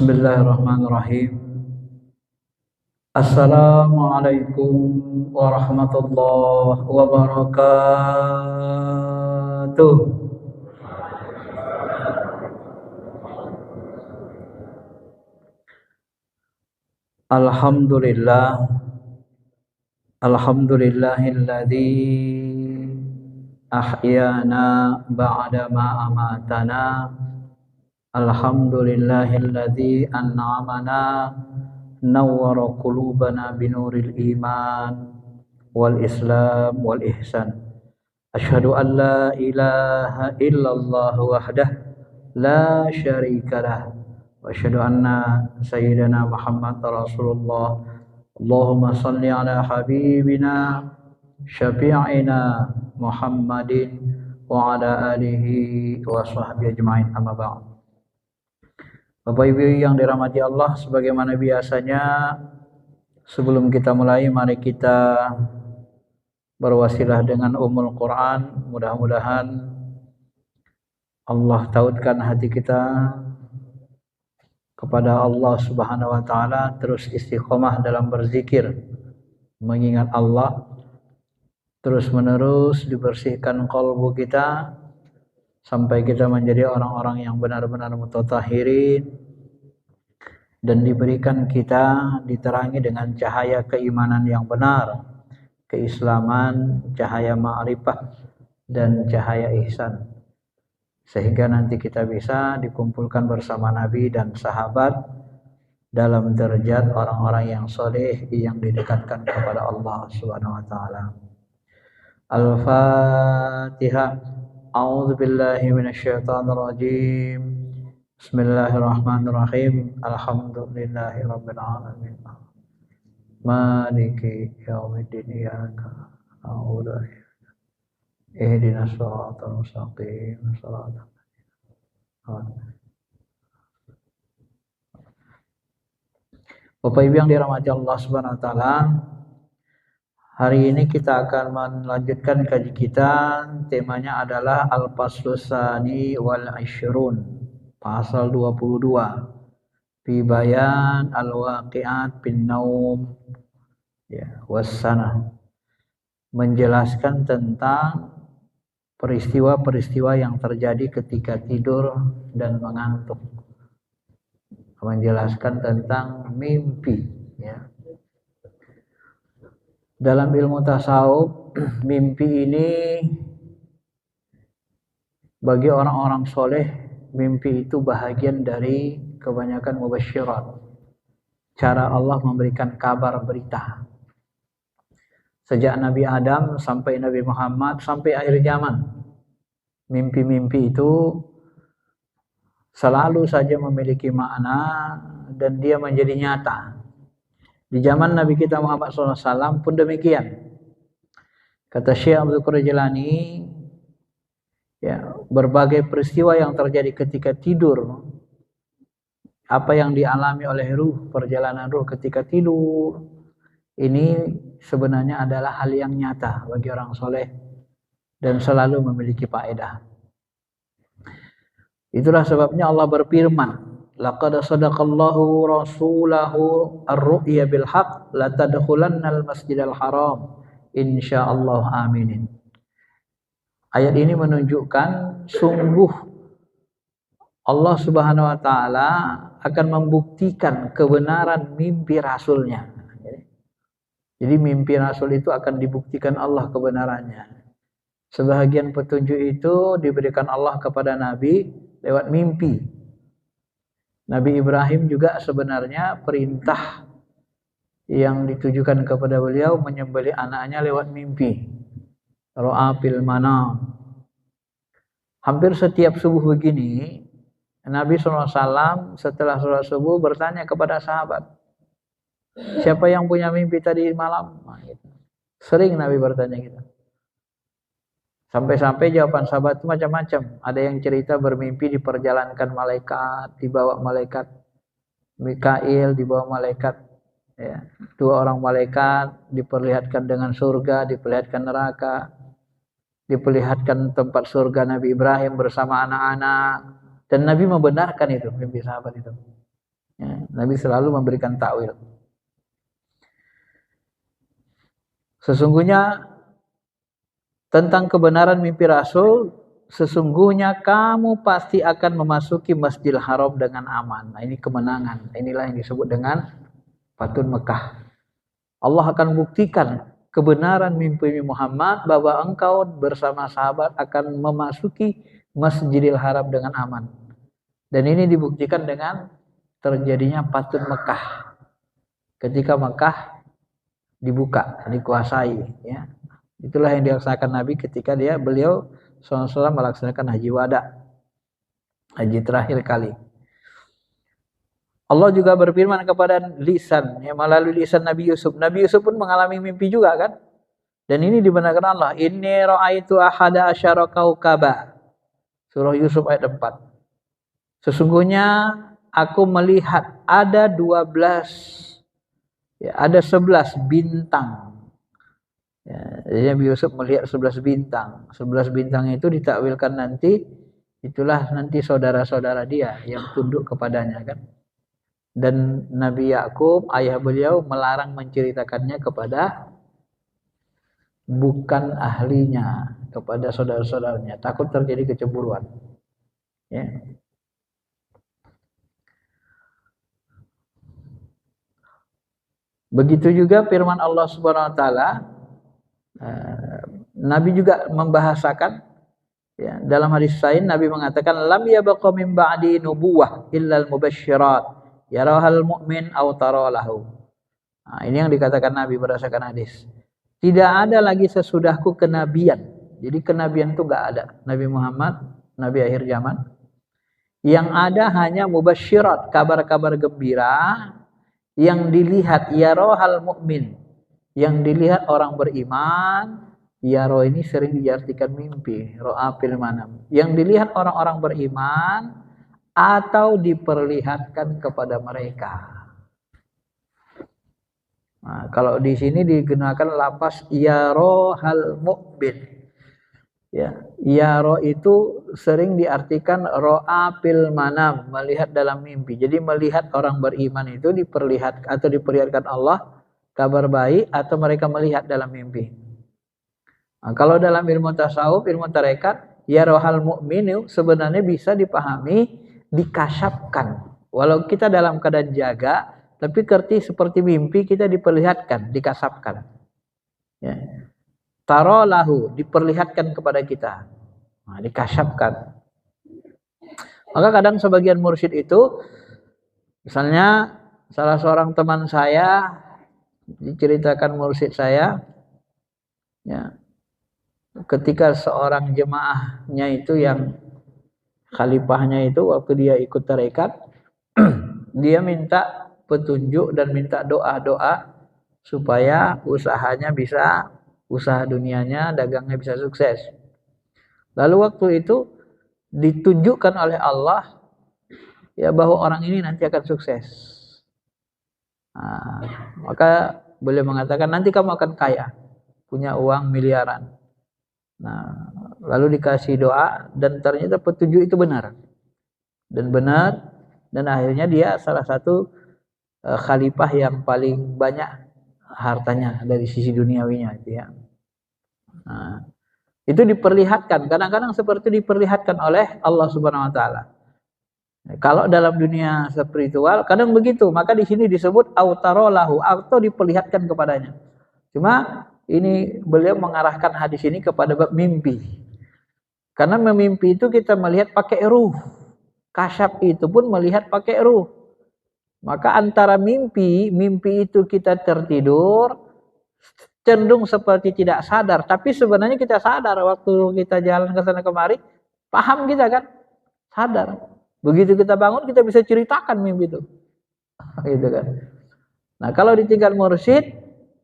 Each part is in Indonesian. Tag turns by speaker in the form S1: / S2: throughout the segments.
S1: Bismillahirrahmanirrahim. Assalamualaikum warahmatullahi wabarakatuh. Alhamdulillah. Alhamdulillahilladzi ahyana ba'da ma amatana. Alhamdulillahilladzi an'amana nawwara qulubana binuril iman wal islam wal ihsan. Asyhadu an la ilaha illallah wahdah la syarikalah wa asyhadu anna sayyidana Muhammad rasulullah. Allahumma salli ala habibina syafi'ina Muhammadin wa ala alihi wa sahbihi ajma'in, amma ba'd. Bapak Ibu yang dirahmati Allah, sebagaimana biasanya sebelum kita mulai, mari kita berwasilah dengan Ummul Quran. Mudah-mudahan Allah tautkan hati kita kepada Allah Subhanahu wa taala, terus istiqomah dalam berzikir, mengingat Allah, terus menerus dibersihkan qalbu kita sampai kita menjadi orang-orang yang benar-benar mutatahhirin, dan diberikan kita diterangi dengan cahaya keimanan yang benar, keislaman, cahaya ma'rifah dan cahaya ihsan, sehingga nanti kita bisa dikumpulkan bersama Nabi dan sahabat dalam derajat orang-orang yang soleh yang didekatkan kepada Allah Subhanahu wa taala. Al-Fatihah. A'udzu billahi minasyaitonir rajim. Bismillahirrahmanirrahim. Alhamdulillahirabbil alamin. Maliki yaumiddin. Iyyaka na'budu wa iyyaka nasta'in. Ihdinas shiratal mustaqim. Shiratal Bapak Ibu yang dirahmati Allah Subhanahu wa taala, hari ini kita akan melanjutkan kaji kita. Temanya adalah Al-Faslus Tsani wal Ishrun, pasal 22, fi bayan al-waqi'at bin naum ya wassanah, menjelaskan tentang peristiwa-peristiwa yang terjadi ketika tidur dan mengantuk, menjelaskan tentang mimpi ya. Dalam ilmu tasawuf, mimpi ini bagi orang-orang soleh, mimpi itu bahagian dari kebanyakan mubasyirat, cara Allah memberikan kabar berita. Sejak Nabi Adam sampai Nabi Muhammad sampai akhir zaman, mimpi-mimpi itu selalu saja memiliki makna dan dia menjadi nyata. Di zaman Nabi kita Muhammad SAW pun demikian. Kata Syekh Abdul Qadir Jilani, ya, berbagai peristiwa yang terjadi ketika tidur, apa yang dialami oleh ruh, perjalanan ruh ketika tidur, ini sebenarnya adalah hal yang nyata bagi orang soleh dan selalu memiliki faedah. Itulah sebabnya Allah berfirman, laqad sadaqallahu rasulahu ar-ru'ya bil haqq la tadkhulannal masjidal haram insyaallah aminin. Ayat ini menunjukkan sungguh Allah Subhanahu wa taala akan membuktikan kebenaran mimpi rasulnya. Jadi mimpi rasul itu akan dibuktikan Allah kebenarannya. Sebahagian petunjuk itu diberikan Allah kepada Nabi lewat mimpi. Nabi Ibrahim juga sebenarnya perintah yang ditujukan kepada beliau menyembelih anaknya lewat mimpi. Ra'a fil manam. Hampir setiap subuh begini, Nabi SAW setelah sholat subuh bertanya kepada sahabat, siapa yang punya mimpi tadi malam? Nah, gitu. Sering Nabi bertanya gitu. Sampai-sampai jawaban sahabat itu macam-macam. Ada yang cerita bermimpi diperjalankan malaikat, dibawa malaikat Mikail, dibawa malaikat ya. Dua orang malaikat diperlihatkan dengan surga, diperlihatkan neraka, diperlihatkan tempat surga Nabi Ibrahim bersama anak-anak, dan Nabi membenarkan itu mimpi sahabat itu. Ya, Nabi selalu memberikan takwil. Sesungguhnya tentang kebenaran mimpi Rasul, sesungguhnya kamu pasti akan memasuki Masjidil Haram dengan aman. Nah, ini kemenangan. Inilah yang disebut dengan Fathu Mekah. Allah akan buktikan kebenaran mimpi Muhammad bahwa engkau bersama sahabat akan memasuki Masjidil Haram dengan aman. Dan ini dibuktikan dengan terjadinya Fathu Mekah. Ketika Mekah dibuka, dikuasai, ya. Itulah yang dirasakan Nabi ketika beliau SAW melaksanakan haji wada, haji terakhir kali. Allah juga berfirman kepada lisan, ya, melalui lisan Nabi Yusuf. Nabi Yusuf pun mengalami mimpi juga kan? Dan ini dibenarkan Allah. Inni ra'aitu ahada asyara kaukaba. Surah Yusuf ayat 4. Sesungguhnya aku melihat ada 12, ya, ada 11 bintang. Ya, jadi Nabi Yusuf melihat 11 bintang. 11 bintang itu ditakwilkan nanti, itulah nanti saudara-saudara dia yang tunduk kepadanya kan. Dan Nabi Yakub, ayah beliau, melarang menceritakannya kepada bukan ahlinya, kepada saudara-saudaranya. Takut terjadi kecemburuan. Ya. Begitu juga firman Allah Subhanahu wa taala. Nabi juga membahasakan, ya, dalam hadis lain Nabi mengatakan lam yabqa min ba'di nubuwah illal mubasysyirat yarahal mu'min aw taralahu. Nah, ini yang dikatakan Nabi berdasarkan hadis. Tidak ada lagi sesudahku kenabian. Jadi kenabian itu enggak ada. Nabi Muhammad, nabi akhir zaman. Yang ada hanya mubasysyirat, kabar-kabar gembira yang dilihat yarahal mu'min. Yang dilihat orang beriman, yaro ini sering diartikan mimpi, ro'a fil manam. Yang dilihat orang-orang beriman atau diperlihatkan kepada mereka. Nah, kalau di sini digunakan lafaz yaro hal mu'min. Ya, yaro itu sering diartikan ro'a fil manam, melihat dalam mimpi. Jadi melihat orang beriman itu diperlihatkan atau diperlihatkan Allah kabar baik atau mereka melihat dalam mimpi. Nah, kalau dalam ilmu tasawuf, ilmu tarekat, ya rohal mu'min sebenarnya bisa dipahami, dikasyafkan. Walau kita dalam keadaan jaga, tapi seperti mimpi kita diperlihatkan, dikasyafkan. Ya. Tarolahu, diperlihatkan kepada kita. Nah, dikasyafkan. Maka kadang sebagian mursyid itu, misalnya salah seorang teman saya, diceritakan mursyid saya, ya, ketika seorang jemaahnya itu yang khalifahnya itu waktu dia ikut tarekat, dia minta petunjuk dan minta doa-doa supaya usahanya bisa, usaha dunianya, dagangnya bisa sukses. Lalu waktu itu ditunjukkan oleh Allah, ya, bahwa orang ini nanti akan sukses. Nah, maka beliau mengatakan nanti kamu akan kaya, punya uang miliaran. Nah, lalu dikasih doa dan ternyata petunjuk itu benar. Dan akhirnya dia salah satu khalifah yang paling banyak hartanya dari sisi duniawinya itu, ya. Nah, itu diperlihatkan, kadang-kadang seperti diperlihatkan oleh Allah Subhanahu wa taala. Kalau dalam dunia spiritual kadang begitu, maka di sini disebut autarolahu, atau diperlihatkan kepadanya. Cuma ini beliau mengarahkan hadis ini kepada bab mimpi. Karena memimpi itu kita melihat pakai ruh. Kasyaf itu pun melihat pakai ruh. Maka antara mimpi itu kita tertidur, cenderung seperti tidak sadar, tapi sebenarnya kita sadar waktu kita jalan ke sana kemari, paham kita kan? Sadar. Begitu kita bangun kita bisa ceritakan mimpi itu. Gitu kan. Nah, kalau di tingkat mursyid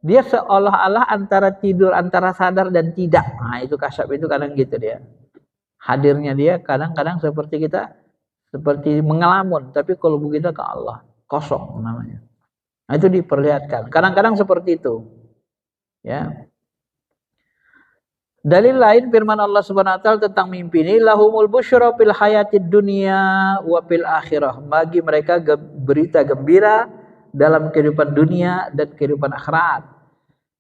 S1: dia seolah-olah antara tidur, antara sadar dan tidak. Nah, itu kasyaf itu kadang gitu dia. Hadirnya dia kadang-kadang seperti kita, seperti mengelamun, tapi kalau begitu ke Allah, kosong namanya. Nah, itu diperlihatkan. Kadang-kadang seperti itu. Ya. Dalil lain firman Allah Subhanahu wa taala tentang mimpi ini, lahumul busyra fil hayatid dunya wa fil akhirah. Bagi mereka berita gembira dalam kehidupan dunia dan kehidupan akhirat.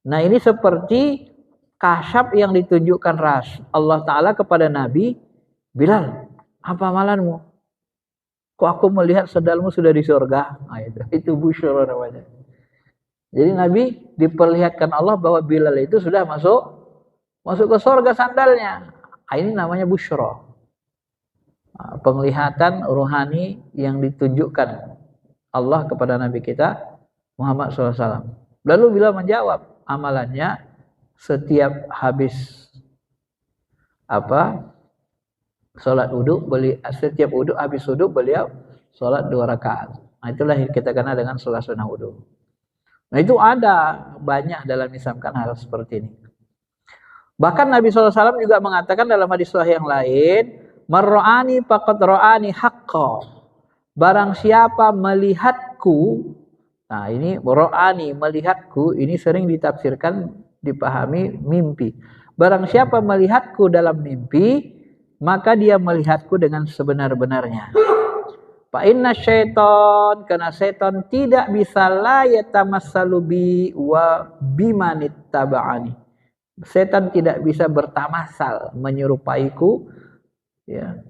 S1: Nah, ini seperti kasyaf yang ditunjukkan Allah Ta'ala kepada Nabi Bilal. Apa amalanmu? Kok aku melihat sandalmu sudah di surga? Nah, itu busyra namanya. Jadi Nabi diperlihatkan Allah bahwa Bilal itu sudah masuk ke surga sandalnya. Nah, ini namanya busyra. Penglihatan rohani yang ditunjukkan Allah kepada Nabi kita Muhammad SAW. Lalu Bilal menjawab, amalannya setiap habis sholat wudhu, setiap wudhu habis wudhu beliau sholat 2 rakaat. Nah, itulah yang kita kenal dengan sholat sunnah wudhu. Nah, itu ada banyak dalam Islam hal seperti ini. Bahkan Nabi SAW juga mengatakan dalam hadis sahih yang lain, marra'ani faqad ra'ani haqqa. Barang siapa melihatku, nah ini ra'ani, melihatku, ini sering ditafsirkan, dipahami mimpi. Barang siapa melihatku dalam mimpi, maka dia melihatku dengan sebenar-benarnya. Fa inna syaitan, karena syaitan tidak bisa la yatamassalu bi wa bimanittaba'ani. Setan tidak bisa bertamasal menyerupaiku, ya.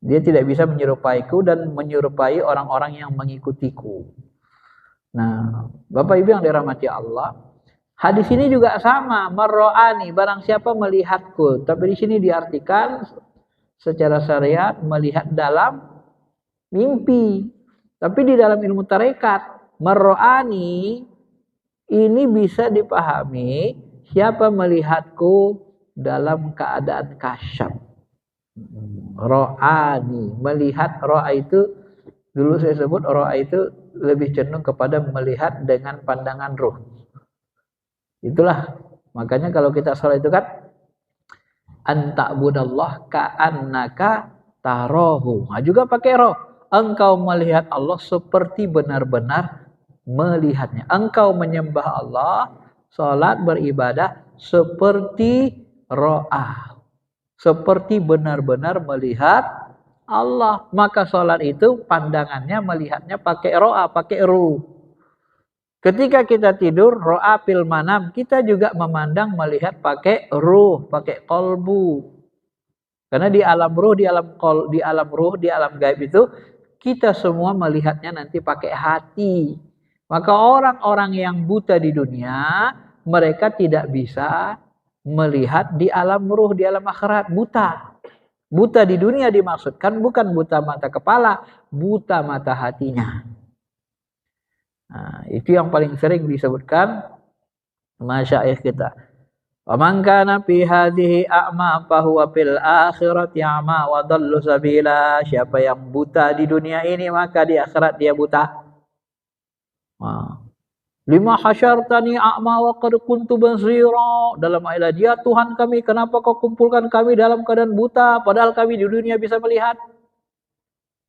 S1: Dia tidak bisa menyerupaiku dan menyerupai orang-orang yang mengikutiku. Nah, Bapak Ibu yang dirahmati Allah, hadis ini juga sama, marro'ani, barang siapa melihatku. Tapi di sini diartikan secara syariat melihat dalam mimpi. Tapi di dalam ilmu tarekat, marro'ani ini bisa dipahami siapa melihatku dalam keadaan kasyaf. Ro'ani, melihat, ro'a itu dulu saya sebut ro'a itu lebih cenderung kepada melihat dengan pandangan ruh. Itulah makanya kalau kita sholat itu kan anta'budallah ka'annaka tarahu. Nah, juga pakai roh. Engkau melihat Allah seperti benar-benar melihatnya. Engkau menyembah Allah, sholat beribadah seperti ro'ah, seperti benar-benar melihat Allah. Maka sholat itu pandangannya melihatnya pakai ro'ah, pakai ruh. Ketika kita tidur, ro'ah fil manam, kita juga memandang melihat pakai ruh, pakai kolbu. Karena di alam ruh, di alam gaib itu kita semua melihatnya nanti pakai hati. Maka orang-orang yang buta di dunia, mereka tidak bisa melihat di alam ruh, di alam akhirat. Buta. Buta di dunia dimaksudkan bukan buta mata kepala, buta mata hatinya. Nah, itu yang paling sering disebutkan masyayikh kita. Wa man kana fi hadhihi a'ma fa huwa fil akhirati a'ma wa dhallu sabila. Siapa yang buta di dunia ini maka di akhirat dia buta. Lima hasyartani a'ma wa qad kuntu basira. Dalam ayat dia, Tuhan kami, kenapa kau kumpulkan kami dalam keadaan buta padahal kami di dunia bisa melihat.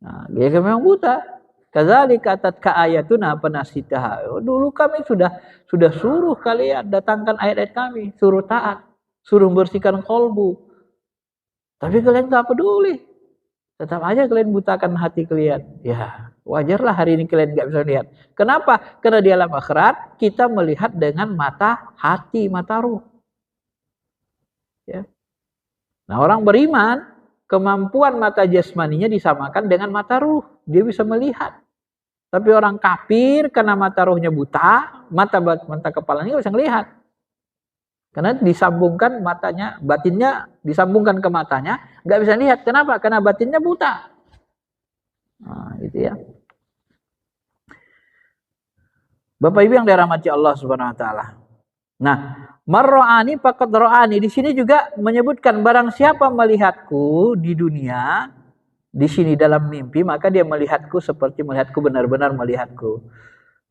S1: Nah, dia memang buta. Kadzalika tatka ayatuna panasitaha. Dulu kami sudah suruh kalian datangkan ayat-ayat kami, suruh taat, suruh bersihkan kolbu. Tapi kalian tak peduli. Tetap aja kalian butakan hati kalian. Ya, wajarlah hari ini kalian nggak bisa lihat. Kenapa? Karena di alam akhirat kita melihat dengan mata hati, mata ruh. Ya. Nah, orang beriman, kemampuan mata jasmaninya disamakan dengan mata ruh. Dia bisa melihat. Tapi orang kafir karena mata ruhnya buta, mata kepalanya nggak bisa melihat. Karena disambungkan matanya, batinnya disambungkan ke matanya, nggak bisa lihat. Kenapa? Karena batinnya buta. Nah, itu ya. Bapak Ibu yang dirahmati Allah Subhanahu wa taala. Nah, marro'ani faqad ra'ani di sini juga menyebutkan barang siapa melihatku di dunia, di sini dalam mimpi, maka dia melihatku seperti melihatku, benar-benar melihatku.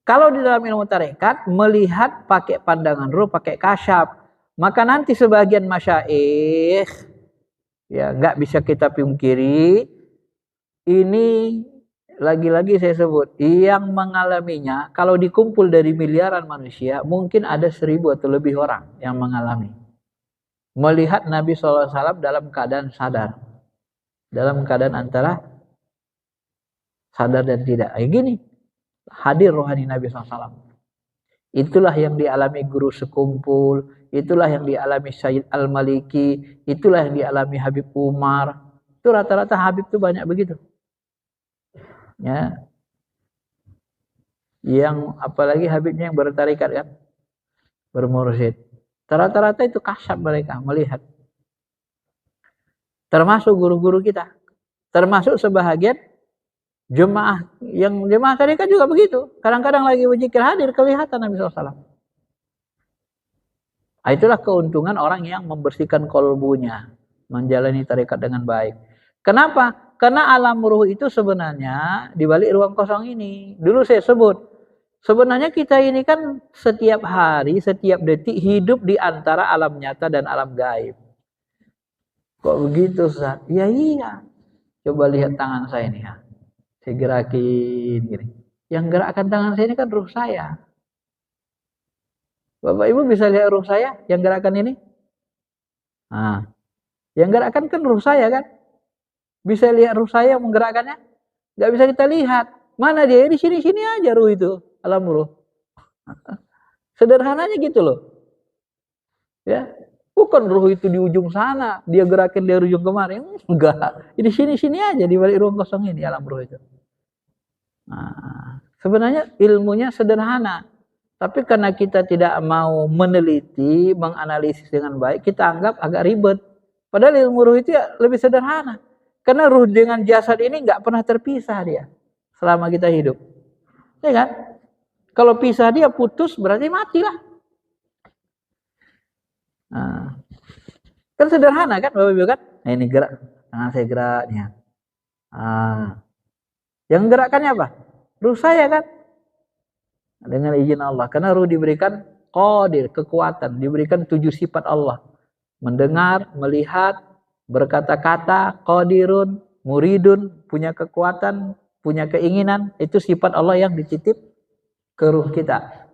S1: Kalau di dalam ilmu tarekat, melihat pakai pandangan ruh, pakai kasyaf. Maka nanti sebagian masyayikh, ya nggak bisa kita pungkiri, ini lagi-lagi saya sebut, yang mengalaminya, kalau dikumpul dari miliaran manusia, mungkin ada 1000 atau lebih orang yang mengalami. melihat Nabi SAW dalam keadaan sadar, dalam keadaan antara sadar dan tidak. Gini, hadir rohani Nabi SAW. Itulah yang dialami guru sekumpul, itulah yang dialami Syed Al-Maliki, itulah yang dialami Habib Umar. Itu rata-rata Habib itu banyak begitu. Ya. Yang apalagi Habibnya yang bertarikat kan, bermursyid. Rata-rata itu kasyaf mereka melihat. Termasuk guru-guru kita, termasuk sebahagian jemaah yang jemaah tarikat juga begitu. Kadang-kadang lagi berzikir hadir kelihatan Nabi SAW. Itulah keuntungan orang yang membersihkan kolbunya, menjalani tarikat dengan baik. Kenapa? Karena alam ruh itu sebenarnya di balik ruang kosong ini. Dulu saya sebut, sebenarnya kita ini kan setiap hari, setiap detik hidup di antara alam nyata dan alam gaib. Kok begitu, Ustaz? Ya iya. Coba lihat tangan saya ini ya. Saya gerakin gini. Yang gerakkan tangan saya ini kan ruh saya. Bapak Ibu bisa lihat ruh saya yang gerakkan ini? Nah, yang gerakkan kan ruh saya kan? Bisa lihat ruh saya menggerakkannya? Gak bisa kita lihat. Mana dia? Di sini-sini aja ruh itu. Alam ruh. Sederhananya gitu loh. Ya. Bukan ruh itu di ujung sana, dia gerakin dari ujung kemarin. Enggak. Di sini-sini aja di balik ruang kosong ini alam ruh itu. Nah, sebenarnya ilmunya sederhana. Tapi karena kita tidak mau meneliti, menganalisis dengan baik, kita anggap agak ribet. Padahal ilmu ruh itu ya lebih sederhana. Karena ruh dengan jasad ini nggak pernah terpisah dia selama kita hidup. Ya kan? Kalau pisah dia putus berarti matilah. Nah, kan sederhana kan Bapak Ibu kan? Nah, ini gerak, tangan saya gerak nih. Yang gerakkannya apa? Ruh saya kan? Dengan izin Allah. Karena ruh diberikan qadir, kekuatan, diberikan 7 sifat Allah. Mendengar, melihat, berkata-kata, qadirun, muridun, punya kekuatan, punya keinginan, itu sifat Allah yang dititip ke ruh kita.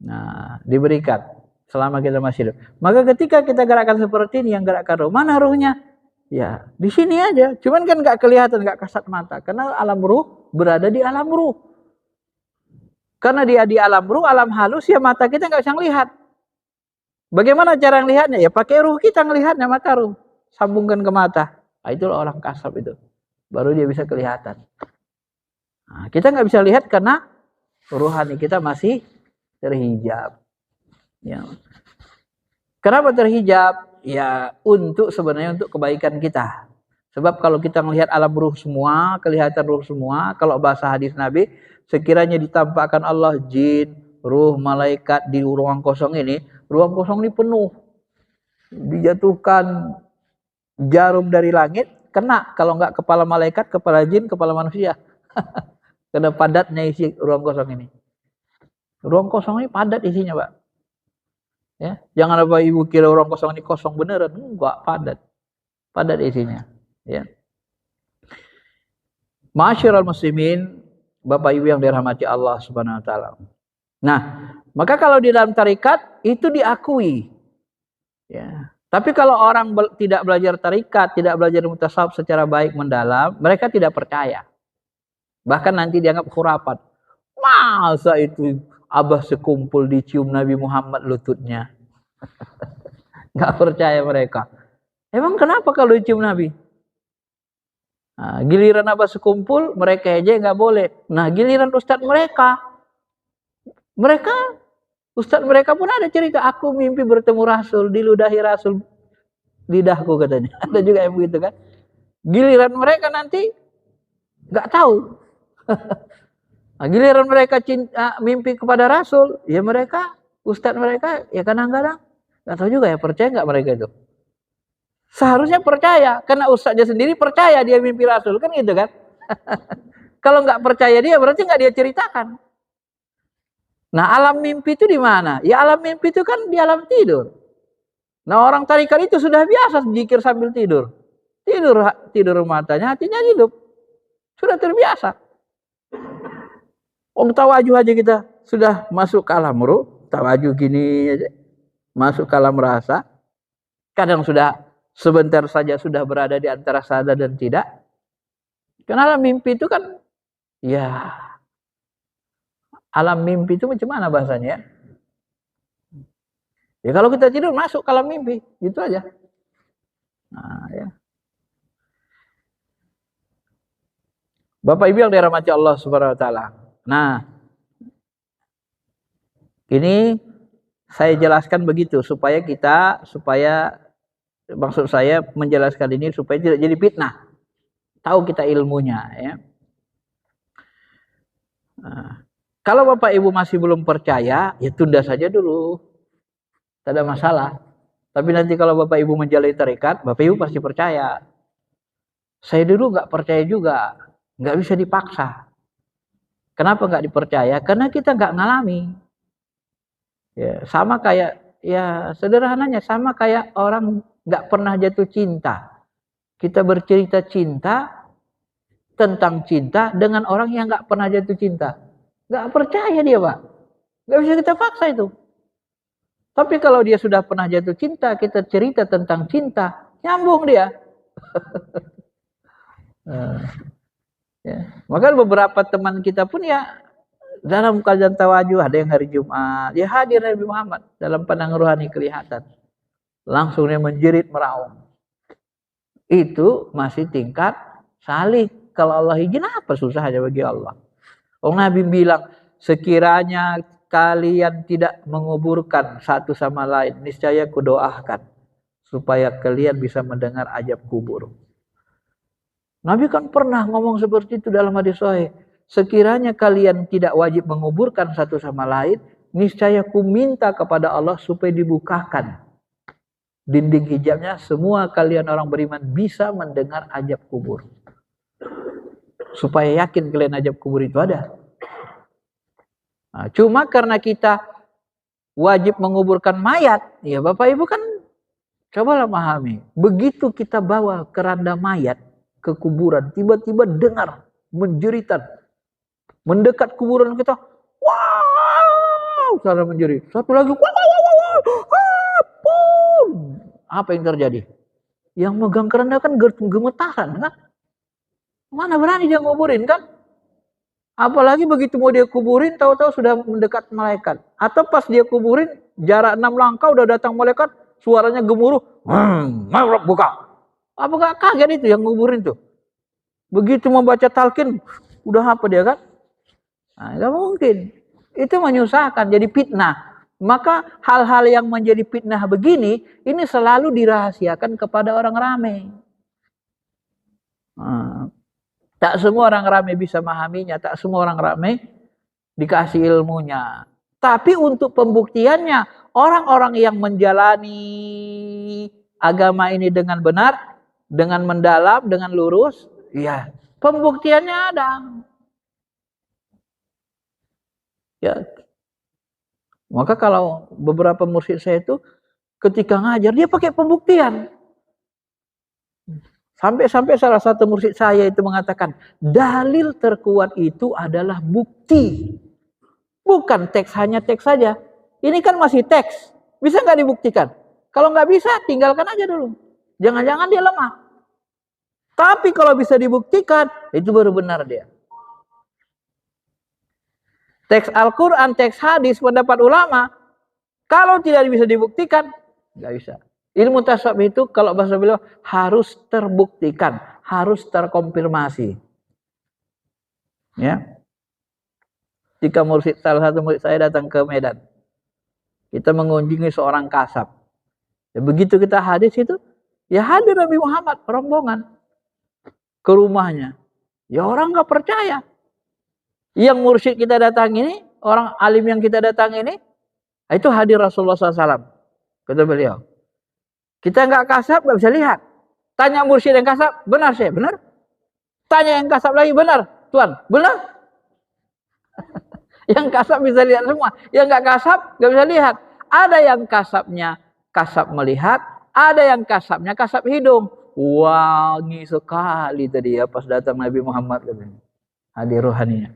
S1: Nah, diberikan selama kita masih hidup. Maka ketika kita gerakan seperti ini, yang gerakkan ruh, mana ruhnya? Ya, di sini aja. Cuman kan nggak kelihatan, nggak kasat mata. Karena alam ruh berada di alam ruh. Karena dia di alam ruh, alam halus, ya mata kita nggak bisa ngelihat. Bagaimana cara ngelihatnya? Ya pakai ruh kita ngelihatnya, mata ruh. Sambungkan ke mata. Nah, itulah orang kasab itu. Baru dia bisa kelihatan. Nah, kita nggak bisa lihat karena ruhani kita masih terhijab. Ya. Kenapa terhijab? Ya sebenarnya untuk kebaikan kita. Sebab kalau kita melihat alam ruh semua, kelihatan ruh semua, kalau bahasa hadis Nabi, sekiranya ditampakkan Allah jin, ruh, malaikat di ruang kosong ini, ruang kosong ini penuh. Dijatuhkan jarum dari langit, kena kalau enggak kepala malaikat, kepala jin, kepala manusia. Karena padatnya isi ruang kosong ini. Ruang kosong ini padat isinya, Pak. Ya, jangan apa Ibu kira ruang kosong ini kosong beneran, enggak, padat isinya. Ya. Ma'asyiral muslimin, Bapak Ibu yang dirahmati Allah Subhanahu wa taala. Nah, maka kalau di dalam tarikat itu diakui. Ya. Tapi kalau orang tidak belajar tarikat, tidak belajar mutasawuf secara baik mendalam, mereka tidak percaya. Bahkan nanti dianggap khurafat. Masa itu Abah sekumpul dicium Nabi Muhammad lututnya? Nggak percaya mereka. Emang kenapa kalau dicium Nabi? Nah, giliran Abah sekumpul, mereka aja nggak boleh. Nah, giliran ustadz mereka ustadz mereka pun ada cerita. Aku mimpi bertemu Rasul, diludahi Rasul lidahku katanya. Ada juga yang begitu kan. Giliran mereka nanti nggak tahu. Nah, giliran mereka mimpi kepada Rasul, ya mereka, ustadz mereka, ya kadang-kadang nggak tahu juga ya, percaya nggak mereka itu. Seharusnya percaya, karena ustadznya sendiri percaya dia mimpi Rasul, kan gitu kan. Kalau nggak percaya dia, berarti nggak dia ceritakan. Nah, alam mimpi itu di mana? Ya alam mimpi itu kan di alam tidur. Nah, orang tarikat itu sudah biasa zikir sambil tidur. Tidur matanya, hatinya hidup. Sudah terbiasa. Tawajuh aja kita sudah masuk ke alam ruh, tawajuh gini aja, masuk ke alam rasa. Kadang sudah sebentar saja sudah berada di antara sadar dan tidak. Karena alam mimpi itu kan, ya alam mimpi itu macam mana bahasanya ya? Ya kalau kita tidur masuk ke alam mimpi, gitu aja. Nah, ya. Bapak Ibu yang dirahmati Allah Subhanahu wa taala. Nah, ini saya jelaskan begitu supaya maksud saya menjelaskan ini supaya tidak jadi fitnah. Tahu kita ilmunya ya. Nah, kalau Bapak Ibu masih belum percaya, ya tunda saja dulu. Tidak ada masalah. Tapi nanti kalau Bapak Ibu menjalani tarekat, Bapak Ibu pasti percaya. Saya dulu nggak percaya juga, nggak bisa dipaksa. Kenapa nggak dipercaya? Karena kita nggak ngalami. Ya, sama kayak, ya sederhananya sama kayak orang nggak pernah jatuh cinta. Kita bercerita cinta tentang cinta dengan orang yang nggak pernah jatuh cinta, nggak percaya dia, Pak. Nggak bisa kita paksa itu. Tapi kalau dia sudah pernah jatuh cinta, kita cerita tentang cinta, nyambung dia. Ya. Maka beberapa teman kita pun ya dalam kajian tawajuh, ada yang hari Jumat, ya hadir Nabi Muhammad dalam pandangan rohani kelihatan. Langsung dia menjerit meraung. Itu masih tingkat salih. Kalau Allah izin apa susahnya bagi Allah. Nabi bilang, sekiranya kalian tidak menguburkan satu sama lain, niscaya kudoakan supaya kalian bisa mendengar azab kubur. Nabi kan pernah ngomong seperti itu dalam hadis sahih. Sekiranya kalian tidak wajib menguburkan satu sama lain, niscaya ku minta kepada Allah supaya dibukakan dinding hijabnya, semua kalian orang beriman bisa mendengar azab kubur. Supaya yakin kalian azab kubur itu ada. Nah, cuma karena kita wajib menguburkan mayat, ya Bapak Ibu kan cobalah memahami. Begitu kita bawa keranda mayat ke kuburan, tiba-tiba dengar menjeritan. Mendekat kuburan kita, wow, cara menjerit. Satu lagi, wow, apa yang terjadi? Yang megang keranda kan gemetaran kan? Mana berani dia nguburin kan? Apalagi begitu mau dia kuburin, tahu-tahu sudah mendekat malaikat. Atau pas dia kuburin, jarak 6 langkah udah datang malaikat, suaranya gemuruh, buka. Apakah kaget itu yang nguburin tuh? Begitu membaca talqin, udah apa dia kan? Nah, nggak mungkin. Itu menyusahkan, jadi fitnah. Maka hal-hal yang menjadi fitnah begini, ini selalu dirahasiakan kepada orang ramai. Nah, tak semua orang ramai bisa memahaminya, tak semua orang ramai dikasih ilmunya. Tapi untuk pembuktiannya, orang-orang yang menjalani agama ini dengan benar, dengan mendalam, dengan lurus, ya pembuktiannya ada. Ya. Maka kalau beberapa mursyid saya itu ketika ngajar dia pakai pembuktian. Sampai-sampai salah satu mursyid saya itu mengatakan, dalil terkuat itu adalah bukti. Bukan teks, hanya teks saja. Ini kan masih teks. Bisa nggak dibuktikan? Kalau nggak bisa, tinggalkan aja dulu. Jangan-jangan dia lemah. Tapi kalau bisa dibuktikan, itu baru benar dia. Teks Al-Quran, teks hadis, pendapat ulama, kalau tidak bisa dibuktikan, nggak bisa. Ilmu tasawuf itu kalau bahasa beliau harus terbuktikan, harus terkonfirmasi. Ya. Jika salah satu murid saya datang ke Medan, kita mengunjungi seorang kasab. Ya, begitu kita hadis itu, ya hadir Nabi Muhammad rombongan ke rumahnya. Ya orang nggak percaya. Yang mursyid kita datang ini, orang alim yang kita datang ini, itu hadir Rasulullah SAW. Kata beliau. Kita nggak kasab, nggak bisa lihat. Tanya mursyid yang kasab, benar sih, benar. Tanya yang kasab lagi, benar, Tuan, benar. Yang kasab bisa lihat semua, yang nggak kasab nggak bisa lihat. Ada yang kasabnya kasab melihat, ada yang kasabnya kasab hidung. Wangi sekali tadi ya pas datang Nabi Muhammad katanya. Hadir rohaninya.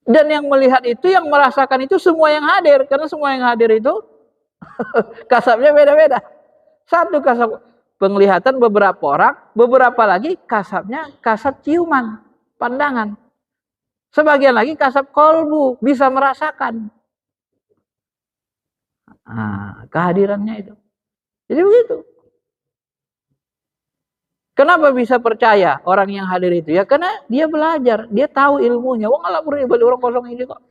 S1: Dan yang melihat itu, yang merasakan itu semua yang hadir, karena semua yang hadir itu kasabnya beda-beda. Satu kasab penglihatan beberapa orang, beberapa lagi kasabnya kasab ciuman, pandangan. Sebagian lagi kasab kolbu, bisa merasakan. Nah, kehadirannya itu. Jadi begitu. Kenapa bisa percaya orang yang hadir itu? Ya karena dia belajar, dia tahu ilmunya. Wah, nggak perlu balik orang kosong ini kok.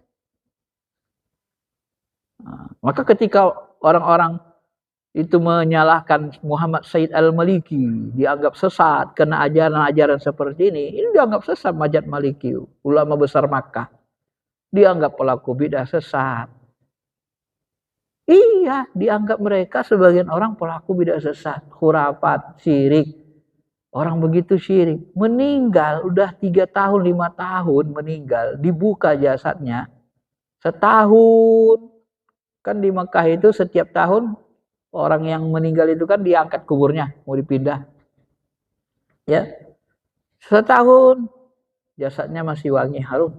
S1: Nah, maka ketika orang-orang itu menyalahkan Muhammad Said Al-Maliki, dianggap sesat karena ajaran-ajaran seperti ini dianggap sesat Majid Maliki, ulama besar Makkah. Dianggap pelaku bidah sesat. Iya, dianggap mereka sebagian orang pelaku bidah sesat, khurafat, syirik. Orang begitu syirik, meninggal udah 3 tahun, 5 tahun meninggal, dibuka jasadnya. Setahun. Kan di Mekah itu setiap tahun orang yang meninggal itu kan diangkat kuburnya, mau dipindah. Ya. Setahun jasadnya masih wangi, harum,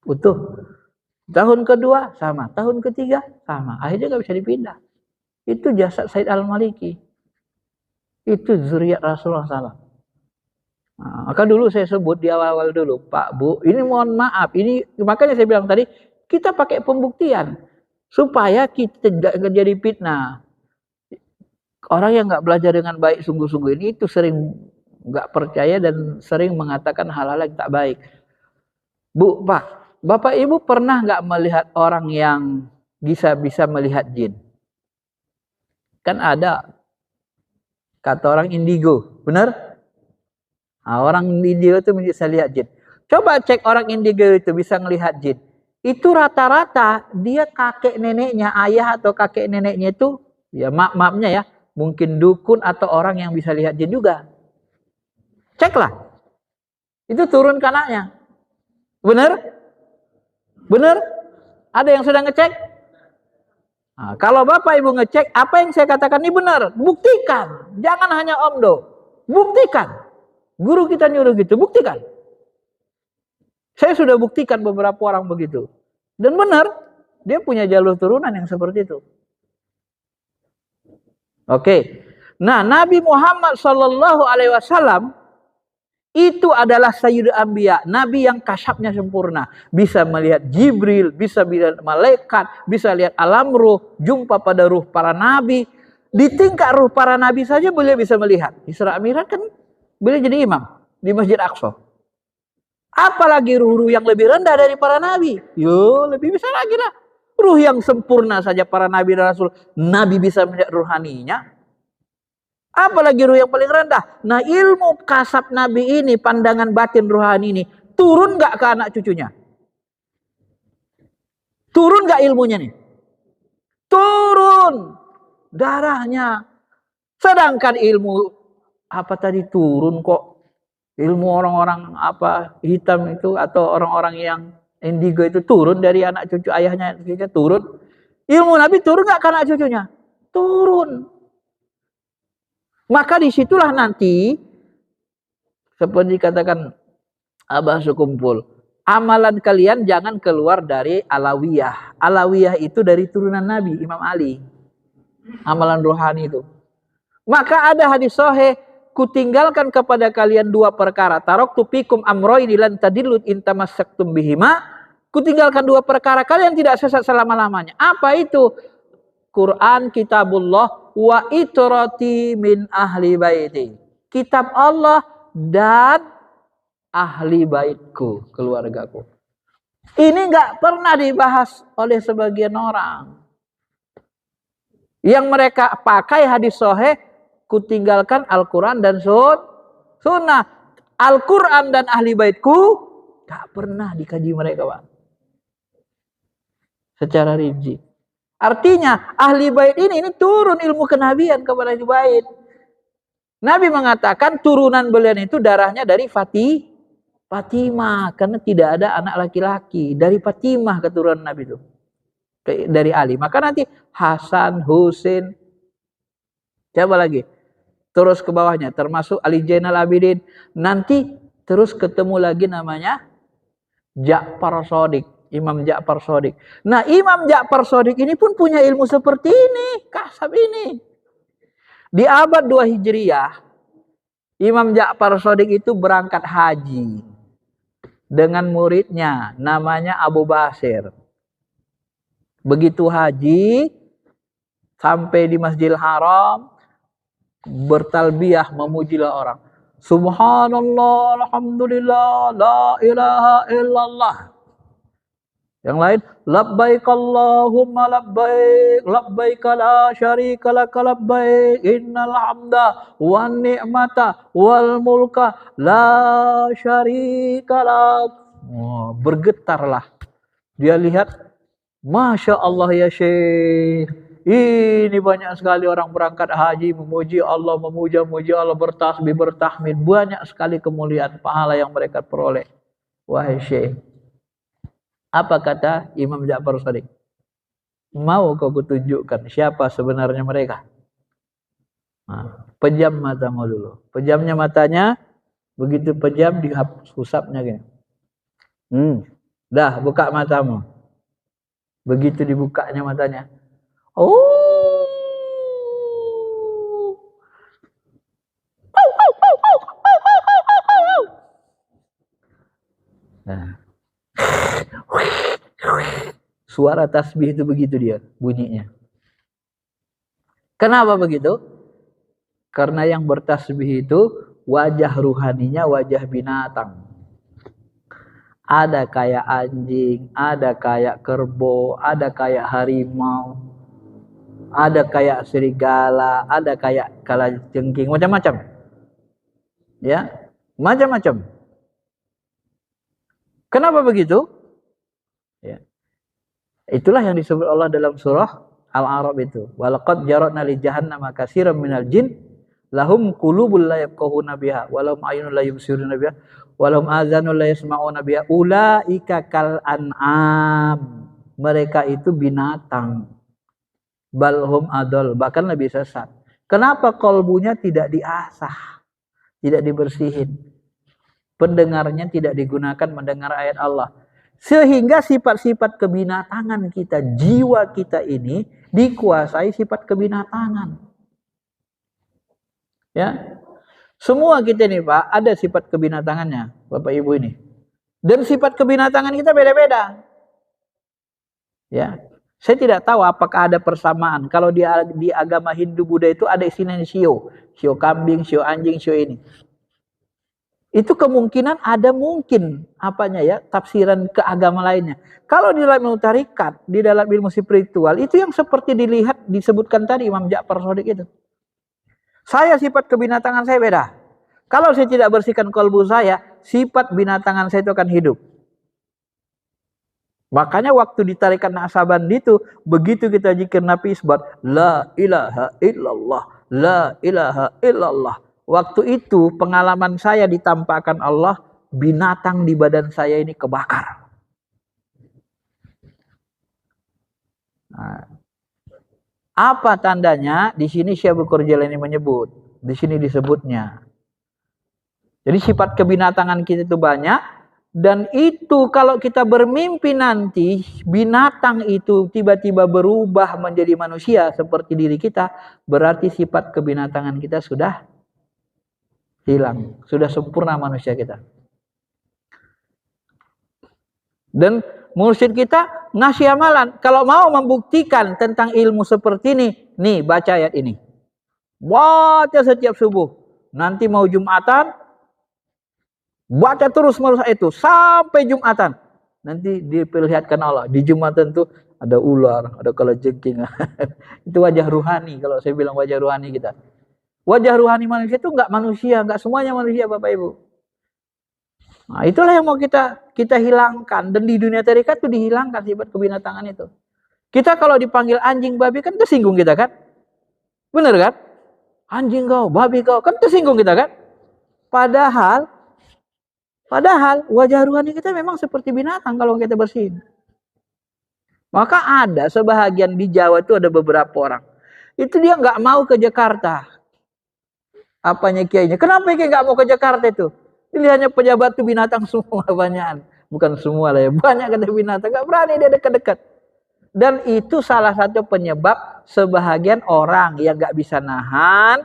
S1: utuh. Tahun kedua sama, tahun ketiga sama. Akhirnya nggak bisa dipindah. Itu jasad Said Al-Maliki. Itu zuriat Rasulullah SAW. Nah, maka dulu saya sebut di awal-awal dulu, Pak Bu, ini mohon maaf, ini makanya saya bilang tadi kita pakai pembuktian supaya kita tidak jadi fitnah. Orang yang nggak belajar dengan baik sungguh-sungguh ini itu sering nggak percaya dan sering mengatakan hal-hal yang tak baik. Bu, Pak, Bapak Ibu pernah nggak melihat orang yang bisa melihat jin? Kan ada kata orang indigo, benar? Nah, orang indigo itu bisa lihat jin. Coba cek orang indigo itu bisa melihat jin. Itu rata-rata dia kakek neneknya, ayah atau kakek neneknya itu, ya maaf-maafnya ya, mungkin dukun atau orang yang bisa lihat jin juga. Ceklah. Itu turun ke anaknya. Benar? Benar? Ada yang sudah ngecek? Nah, kalau Bapak Ibu ngecek, apa yang saya katakan ini benar, buktikan. Jangan hanya omdo. Buktikan. Guru kita nyuruh gitu, buktikan. Saya sudah buktikan beberapa orang begitu. Dan benar, dia punya jalur turunan yang seperti itu. Oke. Nah, Nabi Muhammad SAW itu adalah Sayyidul Anbiya, Nabi yang kasyafnya sempurna. Bisa melihat Jibril, bisa melihat malaikat, bisa lihat alam ruh, jumpa pada ruh para nabi. Di tingkat ruh para nabi saja beliau bisa melihat. Isra Mi'raj kan beliau jadi imam di Masjid Aqsa. Apalagi ruh-ruh yang lebih rendah dari para nabi. Yo, lebih bisa lagi lah. Ruh yang sempurna saja para nabi dan rasul, nabi bisa melihat ruhaninya. Apalagi ruh yang paling rendah. Nah, ilmu kasab nabi ini, pandangan batin ruhani ini, turun nggak ke anak cucunya? Turun nggak ilmunya nih? Turun. Darahnya. Sedangkan ilmu apa tadi turun kok? Ilmu orang-orang apa hitam itu atau orang-orang yang indigo itu turun dari anak cucu ayahnya, cucunya turun. Ilmu Nabi turun nggak ke anak cucunya? Turun. Maka disitulah nanti seperti dikatakan Abah Sukumpul, amalan kalian jangan keluar dari Alawiyah. Alawiyah itu dari turunan Nabi Imam Ali. Amalan rohani itu. Maka ada hadis sahih, kutinggalkan kepada kalian 2 perkara. Taraktu fikum amroyn lan tadillu in tamassaktum bihima. Kutinggalkan 2 perkara, kalian tidak sesat selama-lamanya. Apa itu? Quran, kitabullah, wa itrati min ahli baiti. Kitab Allah dan ahli baitku, keluargaku. Ini nggak pernah dibahas oleh sebagian orang. Yang mereka pakai hadis sahih, kutinggalkan Al-Quran dan sunnah. Al-Quran dan ahli baitku nggak pernah dikaji mereka, Pak. Secara rinci. Artinya ahli bait ini turun ilmu kenabian kepada ahli bait. Nabi mengatakan turunan beliau itu darahnya dari Fatimah karena tidak ada anak laki-laki. Dari Fatimah keturunan Nabi itu. Dari Ali. Maka nanti Hasan, Husain. Coba lagi. Terus ke bawahnya termasuk Ali Zainal Abidin. Nanti terus ketemu lagi namanya Ja'far Shadiq. Imam Ja'far Shadiq. Nah, Imam Ja'far Shadiq ini pun punya ilmu seperti ini, kasab ini. Di abad 2 Hijriah, Imam Ja'far Shadiq itu berangkat haji dengan muridnya, namanya Abu Basir. Begitu haji, sampai di Masjidil Haram, bertalbiyah, memujilah orang. Subhanallah, alhamdulillah, la ilaha illallah. Yang lain, labbaik Allahumma labbaik, labbaik la syarika laka labbaik, innal hamda wan ni'mata wal mulka la syarika lak. Oh, bergetarlah. Dia lihat, Masya Allah ya Syekh, ini banyak sekali orang berangkat haji memuji Allah, memuja-muji Allah, bertasbih, bertahmid, banyak sekali kemuliaan pahala yang mereka peroleh. Wahai Syekh, apa kata Imam Ja'far Shadiq? Mau kau kutunjukkan siapa sebenarnya mereka? Nah, pejam matamu dulu. Pejamnya matanya, begitu pejam dihusapnya gini. Dah, buka matamu. Begitu dibukanya matanya. Oh. Nah. Suara tasbih itu begitu dia bunyinya. Kenapa begitu? Karena yang bertasbih itu wajah ruhaninya wajah binatang. Ada kayak anjing, ada kayak kerbau, ada kayak harimau, ada kayak serigala, ada kayak kalajengking, macam-macam. Ya, macam-macam. Kenapa begitu? Ya. Itulah yang disebut Allah dalam surah Al-A'raf itu. Walaqad jaratna li jahannama katsiran minal jin lahum qulubul la yafqahuna biha wa lahum a'yunun la yubsiruna biha wa lahum adhanun la yasma'una biha ulaika kal an'am. Mereka itu binatang. Balhum adol, bahkan lebih sesat. Kenapa kolbunya tidak diasah, tidak dibersihin? Pendengarnya tidak digunakan mendengar ayat Allah. Sehingga sifat-sifat kebinatangan kita, jiwa kita ini dikuasai sifat kebinatangan. Ya, semua kita nih Pak ada sifat kebinatangannya, Bapak Ibu ini. Dan sifat kebinatangan kita beda-beda. Ya, saya tidak tahu apakah ada persamaan. Kalau di agama Hindu Buddha itu ada istilahnya shio, shio kambing, shio anjing, shio ini. Itu kemungkinan ada mungkin apanya ya tafsiran ke agama lainnya. Kalau di dalam ilmu tarikat, di dalam ilmu spiritual itu yang seperti dilihat disebutkan tadi Imam Ja'far Shadiq itu. Saya sifat kebinatangan saya beda. Kalau saya tidak bersihkan kalbu saya, sifat binatangan saya itu akan hidup. Makanya waktu di tarikat Naqsabandi itu begitu kita zikir Nabi isbat la ilaha illallah, la ilaha illallah. Waktu itu pengalaman saya ditampakkan Allah, binatang di badan saya ini kebakar. Nah, apa tandanya? Di sini Syekh Abu Qurjal ini menyebut. Di sini disebutnya. Jadi sifat kebinatangan kita itu banyak. Dan itu kalau kita bermimpi nanti, binatang itu tiba-tiba berubah menjadi manusia seperti diri kita. Berarti sifat kebinatangan kita sudah hilang, sudah sempurna manusia kita. Dan mursyid kita ngasih amalan. Kalau mau membuktikan tentang ilmu seperti ini, nih baca ayat ini. Baca setiap subuh. Nanti mau Jumatan, baca terus menerus itu sampai Jumatan. Nanti diperlihatkan Allah. Di Jumatan itu ada ular, ada kalajengking. Itu wajah ruhani. Kalau saya bilang wajah ruhani kita. Wajah ruhani manusia itu enggak manusia, enggak semuanya manusia Bapak Ibu. Nah, itulah yang mau kita hilangkan. Dan di dunia tarekat itu dihilangkan sifat kebinatangan itu. Kita kalau dipanggil anjing, babi kan tersinggung kita kan? Benar kan? Anjing kau, babi kau, kan tersinggung kita kan? Padahal wajah ruhani kita memang seperti binatang kalau kita bersihin. Maka ada sebahagian di Jawa itu ada beberapa orang. Itu dia nggak mau ke Jakarta. Apanya kiainya? Kenapa kiai nggak mau ke Jakarta itu? Pilihannya pejabat itu binatang semua banyak. Bukan semua lah ya. Banyak kata binatang. Nggak berani dia dekat-dekat. Dan itu salah satu penyebab sebahagian orang yang gak bisa nahan,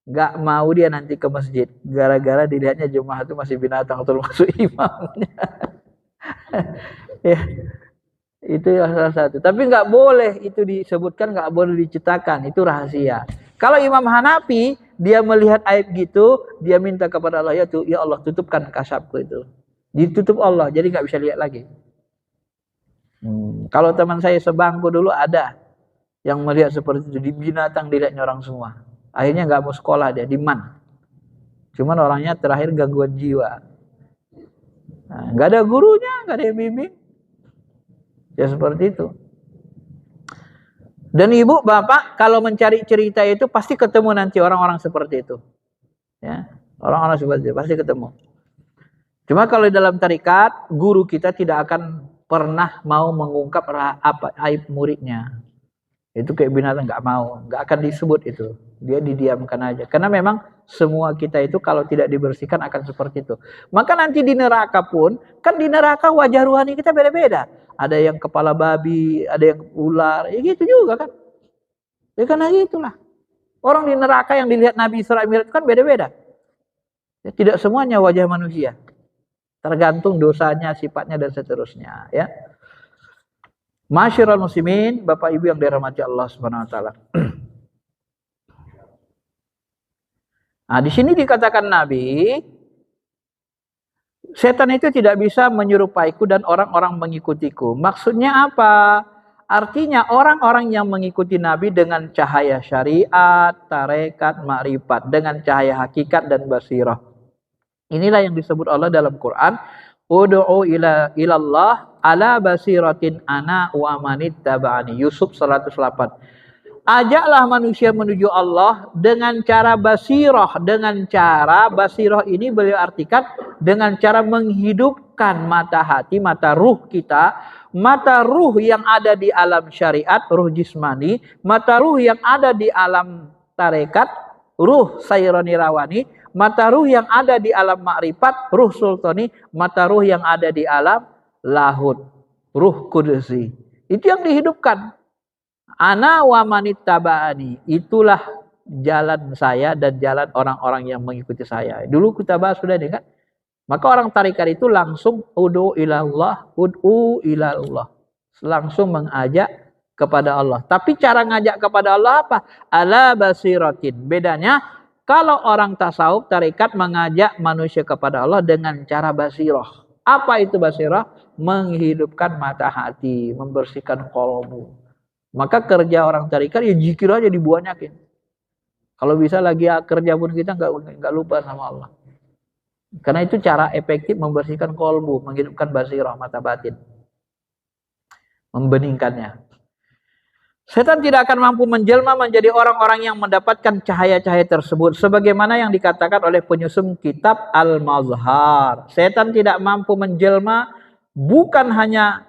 S1: gak mau dia nanti ke masjid. Gara-gara dilihatnya jemaah itu masih binatang, termasuk imamnya. Ya, itu salah satu. Tapi gak boleh itu disebutkan, gak boleh diceritakan. Itu rahasia. Kalau Imam Hanafi, dia melihat aib gitu, dia minta kepada Allah, ya Allah tutupkan kasabku itu. Ditutup Allah, jadi gak bisa lihat lagi. Kalau teman saya sebangku dulu ada yang melihat seperti itu, di binatang dilihatnya orang semua. Akhirnya nggak mau sekolah dia, di MAN. Cuman orangnya terakhir gangguan jiwa. Nah, nggak ada gurunya, nggak ada yang bimbing. Ya seperti itu. Dan ibu, bapak kalau mencari cerita itu pasti ketemu nanti orang-orang seperti itu. Ya, orang-orang seperti itu pasti ketemu. Cuma kalau dalam tarikat, guru kita tidak akan pernah mau mengungkap apa aib muridnya. Itu kayak binatang, nggak mau, nggak akan disebut itu. Dia didiamkan aja. Karena memang semua kita itu kalau tidak dibersihkan akan seperti itu. Maka nanti di neraka pun, kan di neraka wajah ruhani kita beda-beda. Ada yang kepala babi, ada yang ular, ya gitu juga kan. Ya karena itulah. Orang di neraka yang dilihat Nabi Isra Mi'raj kan beda-beda. Ya, tidak semuanya wajah manusia. Tergantung dosanya, sifatnya dan seterusnya, ya. Masyiral muslimin, Bapak Ibu yang dirahmati Allah Subhanahu wa taala. Nah, di sini dikatakan Nabi, setan itu tidak bisa menyerupaiku dan orang-orang mengikutiku. Maksudnya apa? Artinya orang-orang yang mengikuti Nabi dengan cahaya syariat, tarekat, ma'rifat, dengan cahaya hakikat dan basirah. Inilah yang disebut Allah dalam Quran, ud'u ilallah ala basiratin ana wa manittaba'ani. Yusuf 108. Ajaklah manusia menuju Allah dengan cara basirah. Dengan cara basirah ini beliau artikan dengan cara menghidupkan mata hati, mata ruh kita. Mata ruh yang ada di alam syariat, ruh jismani. Mata ruh yang ada di alam tarekat, ruh sayrani rawani. Mata ruh yang ada di alam makrifat, ruh sultani. Mata ruh yang ada di alam lahud, ruh kudusi. Itu yang dihidupkan. Ana wa manittaba'ani, itulah jalan saya dan jalan orang-orang yang mengikuti saya. Dulu kita bahas sudah nih kan. Maka orang tarikat itu langsung ud'u ilallah, ud'u ilallah. Langsung mengajak kepada Allah. Tapi cara ngajak kepada Allah apa? Ala basiratin. Bedanya kalau orang tasawuf tarikat mengajak manusia kepada Allah dengan cara basirah. Apa itu basirah? Menghidupkan mata hati, membersihkan qalbu. Maka kerja orang tarikat ya zikir aja dibanyakin. Kalau bisa lagi kerja pun kita nggak lupa sama Allah. Karena itu cara efektif membersihkan kolbu, menghidupkan basirah mata batin, membeningkannya. Setan tidak akan mampu menjelma menjadi orang-orang yang mendapatkan cahaya-cahaya tersebut. Sebagaimana yang dikatakan oleh penyusun kitab Al-Mazhar. Setan tidak mampu menjelma bukan hanya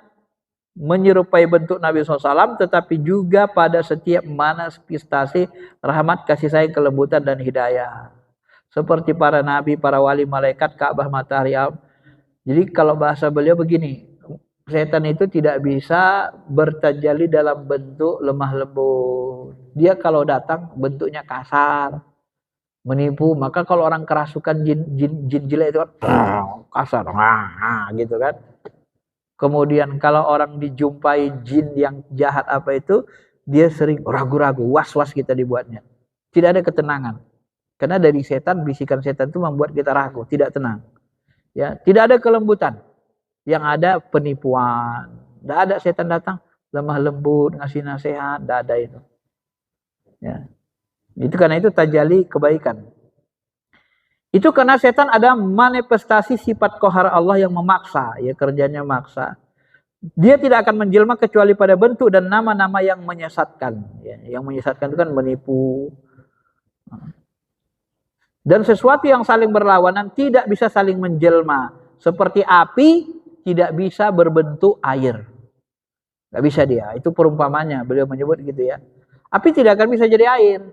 S1: menyerupai bentuk Nabi SAW, tetapi juga pada setiap manifestasi rahmat, kasih sayang, kelembutan dan hidayah. Seperti para nabi, para wali, malaikat, Ka'bah, matahari. Jadi kalau bahasa beliau begini, setan itu tidak bisa bertajalli dalam bentuk lemah lembut. Dia kalau datang bentuknya kasar, menipu. Maka kalau orang kerasukan jin jelek itu kan kasar, gitu kan. Kemudian kalau orang dijumpai jin yang jahat apa itu, dia sering ragu-ragu, was-was kita dibuatnya. Tidak ada ketenangan. Karena dari setan, bisikan setan itu membuat kita ragu, tidak tenang. Ya, tidak ada kelembutan. Yang ada penipuan. Tidak ada setan datang lemah lembut, ngasih nasihat, tidak ada itu. Ya. Itu karena itu tajalli kebaikan. Itu karena setan ada manifestasi sifat qahar Allah yang memaksa, ya kerjanya maksa. Dia tidak akan menjelma kecuali pada bentuk dan nama-nama yang menyesatkan. Ya, yang menyesatkan itu kan menipu. Dan sesuatu yang saling berlawanan tidak bisa saling menjelma. Seperti api tidak bisa berbentuk air. Nggak bisa dia. Itu perumpamannya. Beliau menyebut gitu ya. Api tidak akan bisa jadi air.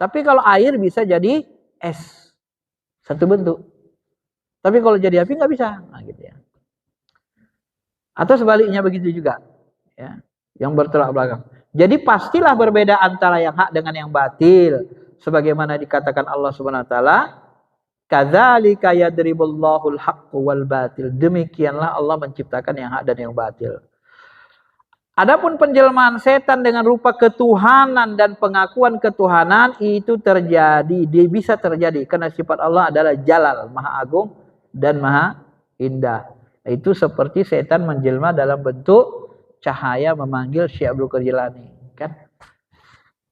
S1: Tapi kalau air bisa jadi es. Satu bentuk. Tapi kalau jadi api nggak bisa. Nah, gitu ya. Atau sebaliknya begitu juga. Ya. yang bertolak belakang. Jadi pastilah berbeda antara yang hak dengan yang batil. Sebagaimana dikatakan Allah Subhanahu wa taala, kadzalika yadribullahul haqq wal batil. Demikianlah Allah menciptakan yang hak dan yang batil. Adapun penjelmaan setan dengan rupa ketuhanan dan pengakuan ketuhanan itu terjadi, dia bisa terjadi karena sifat Allah adalah Jalal, Maha Agung dan Maha Indah. Itu seperti setan menjelma dalam bentuk cahaya memanggil Syekh Abdul Qadir Jilani, kan?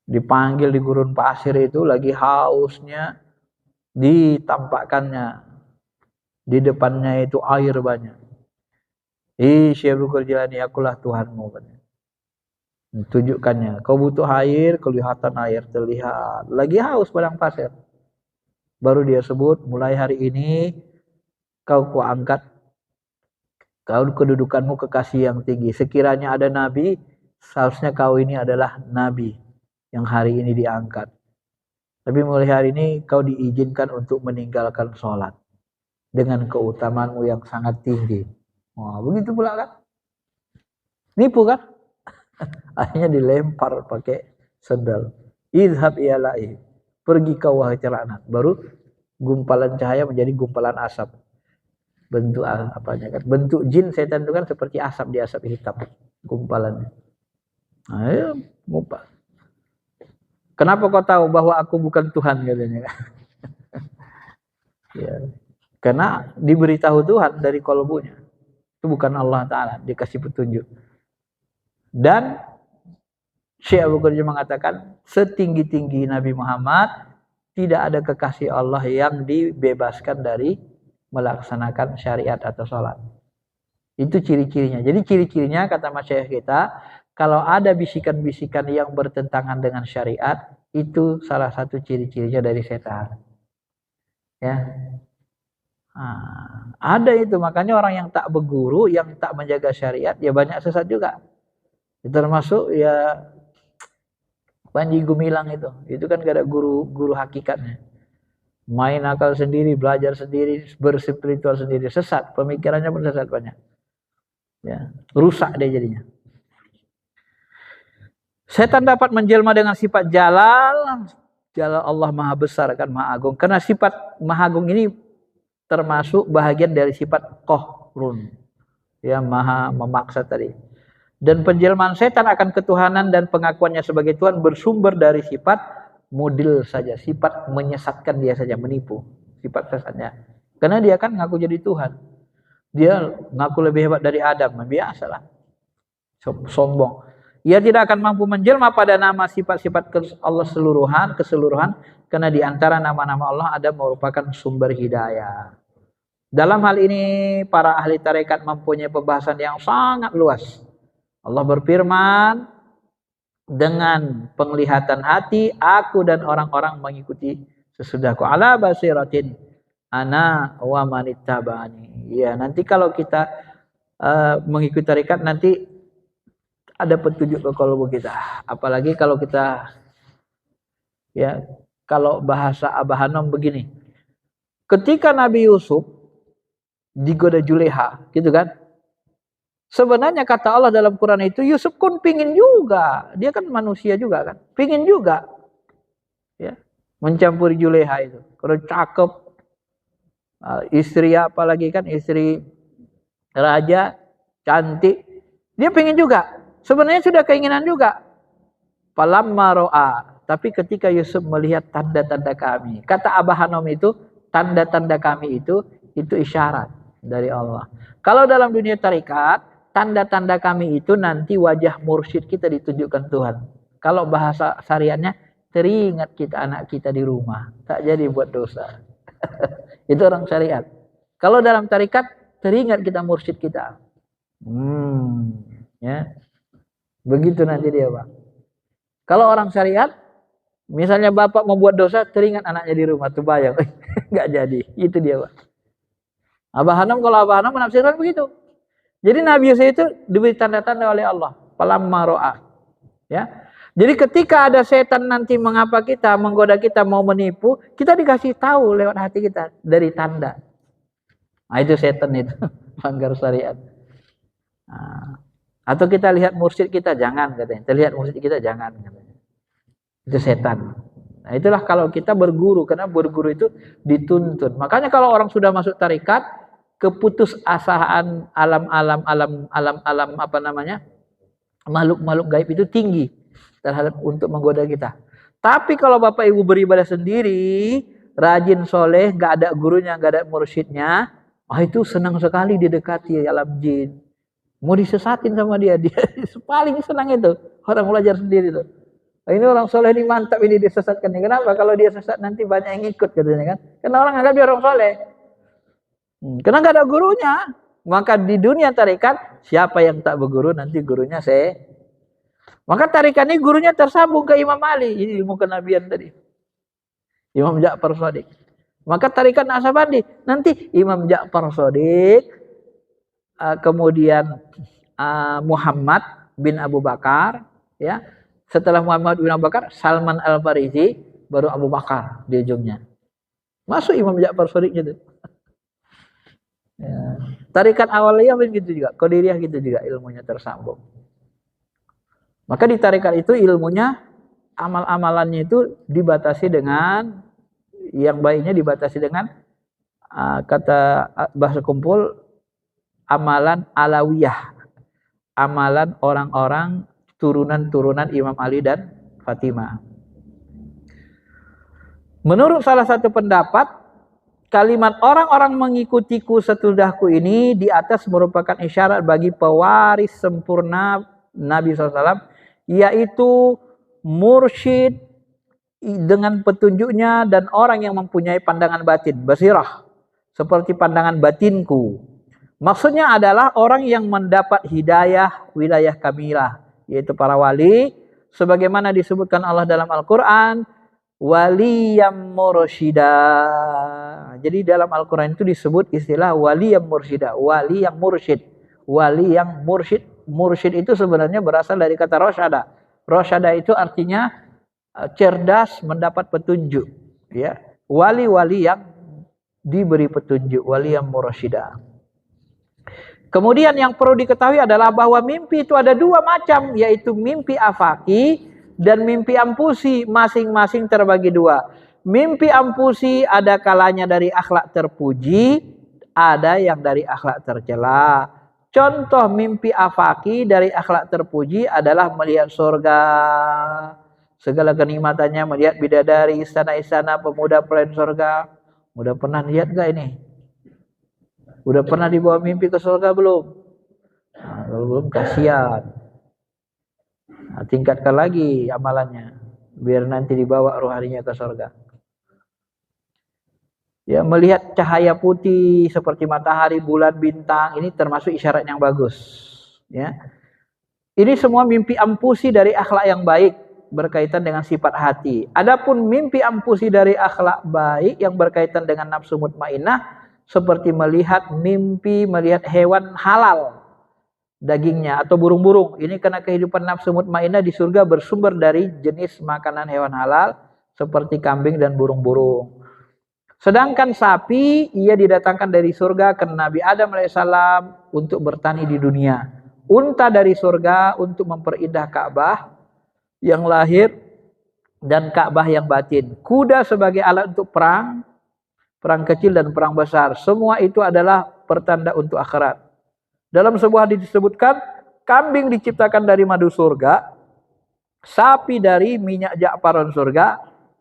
S1: Dipanggil di gurun pasir itu lagi hausnya, ditampakkannya di depannya itu air banyak. Syekh Abdul Qadir Jilani, akulah Tuhanmu. Tunjukkannya, kau butuh air, kelihatan air terlihat. Lagi haus padang pasir. Baru dia sebut, mulai hari ini kau kuangkat, kau kedudukanmu kekasih yang tinggi. Sekiranya ada nabi, seharusnya kau ini adalah nabi yang hari ini diangkat. Tapi mulai hari ini kau diizinkan untuk meninggalkan sholat dengan keutamaanmu yang sangat tinggi. Wah, begitu pula kan? Nipu kan? Akhirnya dilempar pakai sendal. Idhab iyalai, pergi kau wahai celana. Baru gumpalan cahaya menjadi gumpalan asap. Bentuk apanya kan? Bentuk jin setan itu kan seperti asap di asap hitam, gumpalannya. Ayo, ngumpal. Kenapa kau tahu bahwa aku bukan Tuhan, katanya kan? Ya. Karena diberitahu Tuhan dari kolbunya. Itu bukan Allah Ta'ala, dikasih petunjuk. Dan Syekh Abu Qadir mengatakan, setinggi-tinggi Nabi Muhammad, tidak ada kekasih Allah yang dibebaskan dari melaksanakan syariat atau sholat. Itu ciri-cirinya. Jadi ciri-cirinya kata masyayikh kita, kalau ada bisikan-bisikan yang bertentangan dengan syariat, itu salah satu ciri-cirinya dari setan. Ya. Nah, ada itu, makanya orang yang tak berguru, yang tak menjaga syariat, ya banyak sesat juga. Termasuk ya Panji Gumilang itu kan gak ada guru hakikatnya, main akal sendiri, belajar sendiri, berspiritual sendiri, sesat, pemikirannya pun sesat banyak, ya rusak dia jadinya. Setan dapat menjelma dengan sifat Jalal Allah Maha Besar kan, Maha Agung, karena sifat Maha Agung ini termasuk bahagian dari sifat Qahrun, ya Maha memaksa tadi. Dan penjelmaan setan akan ketuhanan dan pengakuannya sebagai Tuhan bersumber dari sifat mudil saja, sifat menyesatkan dia saja, menipu, sifat sesatnya. Karena dia kan ngaku jadi Tuhan, dia ngaku lebih hebat dari Adam, biasalah, sombong. Ia tidak akan mampu menjelma pada nama sifat-sifat Allah keseluruhan, karena di antara nama-nama Allah ada merupakan sumber hidayah. Dalam hal ini para ahli tarekat mempunyai pembahasan yang sangat luas. Allah berfirman, dengan penglihatan hati aku dan orang-orang mengikuti sesudahku, ala basiratin ana wa manittabani. Ya, nanti kalau kita mengikuti tarekat, nanti ada petunjuk ke kalbu kita. Apalagi kalau kita, ya, kalau bahasa Abah Hanom begini, ketika Nabi Yusuf digoda Juleha, gitu kan? Sebenarnya kata Allah dalam Quran itu, Yusuf pun pingin juga, dia kan manusia juga kan, pingin juga, ya, mencampuri Juleha itu. Kalau cakep, istri apalagi kan, istri raja, cantik, dia pingin juga. Sebenarnya sudah keinginan juga. Falamma ro'a, tapi ketika Yusuf melihat tanda-tanda kami, kata Abah Hanom itu, tanda-tanda kami itu isyarat dari Allah. Kalau dalam dunia tarikat, tanda-tanda kami itu nanti wajah mursyid kita ditunjukkan Tuhan. Kalau bahasa syariatnya, teringat kita anak kita di rumah, tak jadi buat dosa. Itu orang syariat. Kalau dalam tarikat, teringat kita mursyid kita. Ya. Begitu nanti dia, Pak. Kalau orang syariat, misalnya bapak membuat dosa, teringat anaknya di rumah, tuh bayang, nggak jadi. Itu dia, Pak. Abah Hanom, kalau Abah Hanom menafsirkan begitu. Jadi Nabi Yusuf itu diberi tanda-tanda oleh Allah. Falamma ro'a. Ya. Jadi ketika ada setan nanti mengapa kita, menggoda kita, mau menipu, kita dikasih tahu lewat hati kita dari tanda. Nah, itu setan itu, melanggar syariat. Nah, Atau kita lihat mursyid kita, jangan katanya. Kita lihat mursyid kita, jangan katanya. Itu setan. Nah, itulah kalau kita berguru, karena berguru itu dituntut. Makanya kalau orang sudah masuk tarekat, keputusasaan alam apa namanya? Makhluk-makhluk gaib itu tinggi terhadap untuk menggoda kita. Tapi kalau Bapak Ibu beribadah sendiri, rajin soleh, nggak ada gurunya, nggak ada mursyidnya, itu senang sekali didekati alam jin. Mau disesatin sama dia paling senang itu orang belajar sendiri tuh. Ini orang soleh ini mantap ini disesatkan. Kenapa? Kalau dia sesat nanti banyak yang ikut katanya kan. Karena orang anggap dia orang soleh. Karena nggak ada gurunya. Maka di dunia tarekat siapa yang tak berguru nanti gurunya saya. Maka tarekat ini gurunya tersambung ke Imam Ali. Ini ilmu kenabian tadi. Imam Ja'far Shadiq. Maka tarekat Naqsabandi nanti Imam Ja'far Shadiq, kemudian Muhammad bin Abu Bakar, ya. Setelah Muhammad bin Abu Bakar, Salman Al-Farisi, baru Abu Bakar di ujungnya. Masuk Imam Ja'far Shadiq gitu. Ya. Tarikat awaliyah begitu juga, Qadiriyah gitu juga ilmunya tersambung. Maka di tarikat itu ilmunya amal-amalannya itu dibatasi dengan yang baiknya dibatasi dengan kata bahasa kumpul amalan alawiyah, amalan orang-orang turunan-turunan Imam Ali dan Fatimah. Menurut salah satu pendapat, kalimat orang-orang mengikutiku setudahku ini di atas merupakan isyarat bagi pewaris sempurna Nabi SAW, yaitu mursyid dengan petunjuknya dan orang yang mempunyai pandangan batin, basirah, seperti pandangan batinku. Maksudnya adalah orang yang mendapat hidayah wilayah kamilah, yaitu para wali, sebagaimana disebutkan Allah dalam Al-Quran, wali yang mursyida. Jadi dalam Al-Quran itu disebut istilah wali yang mursyida, wali yang mursyid. Wali yang mursyid, mursyid itu sebenarnya berasal dari kata rosyada. Rosyada itu artinya cerdas, mendapat petunjuk. Ya, wali-wali yang diberi petunjuk, wali yang mursyida. Kemudian yang perlu diketahui adalah bahwa mimpi itu ada dua macam, yaitu mimpi afaki dan mimpi ampusi, masing-masing terbagi dua. Mimpi ampusi ada kalanya dari akhlak terpuji, ada yang dari akhlak tercela. Contoh mimpi afaki dari akhlak terpuji adalah melihat surga, segala kenikmatannya, melihat bidadari, istana-istana, pemuda pelayan surga. Udah pernah lihat gak ini? Udah pernah dibawa mimpi ke surga belum? Nah, kalau belum, kasihan. Nah, tingkatkan lagi amalannya, biar nanti dibawa rohaninya ke surga. Ya, melihat cahaya putih seperti matahari, bulan, bintang, ini termasuk isyarat yang bagus. Ya, ini semua mimpi ampusi dari akhlak yang baik berkaitan dengan sifat hati. Adapun mimpi ampusi dari akhlak baik yang berkaitan dengan nafsu mutmainnah, seperti melihat hewan halal dagingnya atau burung-burung. Ini karena kehidupan nafsu mutmainnah di surga bersumber dari jenis makanan hewan halal seperti kambing dan burung-burung. Sedangkan sapi ia didatangkan dari surga ke Nabi Adam alaihissalam untuk bertani di dunia. Unta dari surga untuk memperindah Ka'bah yang lahir dan Ka'bah yang batin. Kuda sebagai alat untuk perang kecil dan perang besar. Semua itu adalah pertanda untuk akhirat. Dalam sebuah hadis disebutkan, kambing diciptakan dari madu surga, sapi dari minyak ja'faron surga,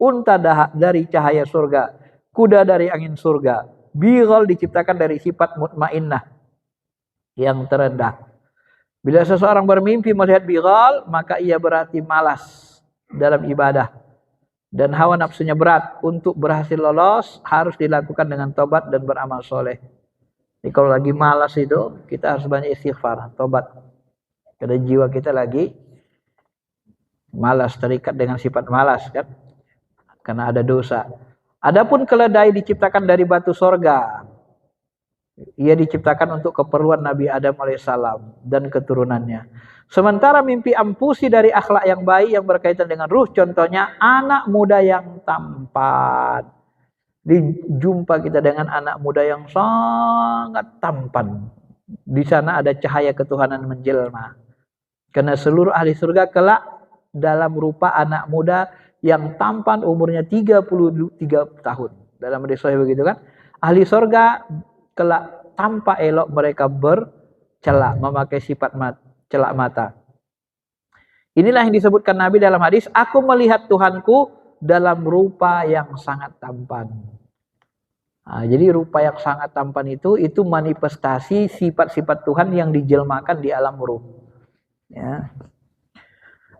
S1: unta dari cahaya surga, kuda dari angin surga, bighal diciptakan dari sifat mutmainnah yang terendah. Bila seseorang bermimpi melihat bighal, maka ia berarti malas dalam ibadah dan hawa nafsunya berat. Untuk berhasil lolos harus dilakukan dengan tobat dan beramal soleh. Jadi kalau lagi malas itu kita harus banyak istighfar, tobat. Karena jiwa kita lagi malas, terikat dengan sifat malas kan, karena ada dosa. Adapun keledai diciptakan dari batu sorga. Ia diciptakan untuk keperluan Nabi Adam alaihissalam dan keturunannya. Sementara mimpi ampusi dari akhlak yang baik yang berkaitan dengan ruh, contohnya anak muda yang tampan. Dijumpa kita dengan anak muda yang sangat tampan. Di sana ada cahaya ketuhanan menjelma. Karena seluruh ahli surga kelak dalam rupa anak muda yang tampan umurnya 33 tahun. Dalam hadis sahih begitu kan. Ahli surga kelak tampak elok mereka bercelak, memakai sifat celak mata. Inilah yang disebutkan Nabi dalam hadis, aku melihat Tuhanku dalam rupa yang sangat tampan. Nah, jadi rupa yang sangat tampan itu manifestasi sifat-sifat Tuhan yang dijelmakan di alam ruh. Ya.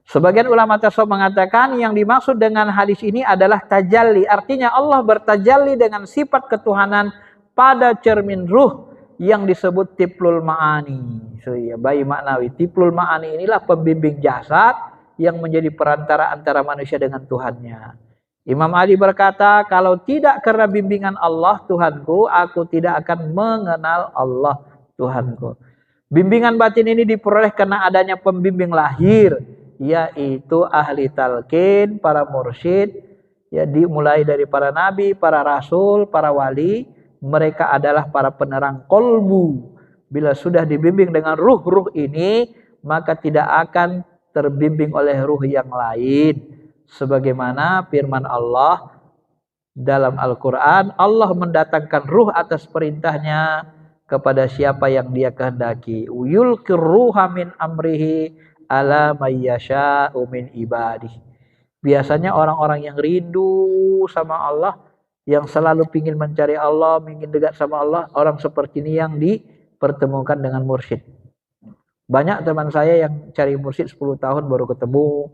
S1: Sebagian ulama tasawuf mengatakan yang dimaksud dengan hadis ini adalah tajalli. Artinya Allah bertajalli dengan sifat ketuhanan pada cermin ruh yang disebut tiplul ma'ani. So, ya, bayi maknawi. Tiplul ma'ani inilah pembimbing jasad yang menjadi perantara antara manusia dengan Tuhannya. Imam Ali berkata, kalau tidak karena bimbingan Allah Tuhanku, aku tidak akan mengenal Allah Tuhanku. Bimbingan batin ini diperoleh karena adanya pembimbing lahir, yaitu ahli talqin, para mursyid, ya, dimulai dari para nabi, para rasul, para wali. Mereka adalah para penerang kolbu. Bila sudah dibimbing dengan ruh-ruh ini, maka tidak akan terbimbing oleh ruh yang lain. Sebagaimana firman Allah dalam Al-Quran, Allah mendatangkan ruh atas perintahnya kepada siapa yang dia kehendaki. Yulqir ruha min amrihi ala mayyasha'u min ibadih. Biasanya orang-orang yang rindu sama Allah, yang selalu ingin mencari Allah, ingin dekat sama Allah, orang seperti ini yang dipertemukan dengan mursyid. Banyak teman saya yang cari mursyid 10 tahun baru ketemu,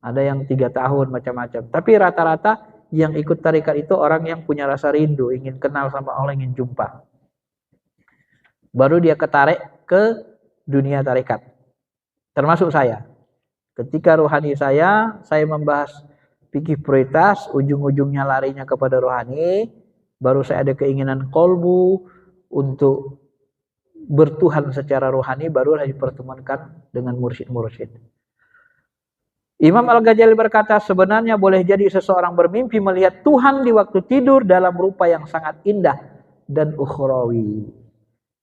S1: ada yang 3 tahun, macam-macam. Tapi rata-rata yang ikut tarekat itu orang yang punya rasa rindu, ingin kenal sama Allah, ingin jumpa. Baru dia ketarik ke dunia tarekat. Termasuk saya. Ketika rohani saya membahas fikih prioritas, ujung-ujungnya larinya kepada rohani, baru saya ada keinginan kolbu untuk bertuhan secara rohani, baru dipertemukan dengan mursyid-mursyid. Imam Al-Ghazali berkata, sebenarnya boleh jadi seseorang bermimpi melihat Tuhan di waktu tidur dalam rupa yang sangat indah dan ukhrawi.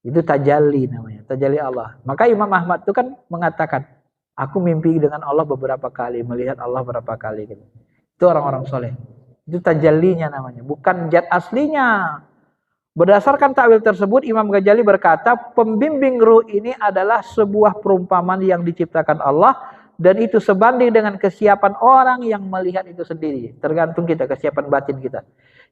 S1: Itu tajalli namanya, tajalli Allah. Maka Imam Ahmad itu kan mengatakan, aku mimpi dengan Allah beberapa kali, melihat Allah beberapa kali. Gitu. Itu orang-orang soleh. Itu tajallinya namanya, bukan zat aslinya. Berdasarkan takwil tersebut, Imam Ghazali berkata, pembimbing ruh ini adalah sebuah perumpamaan yang diciptakan Allah, dan itu sebanding dengan kesiapan orang yang melihat itu sendiri. Tergantung kita, kesiapan batin kita.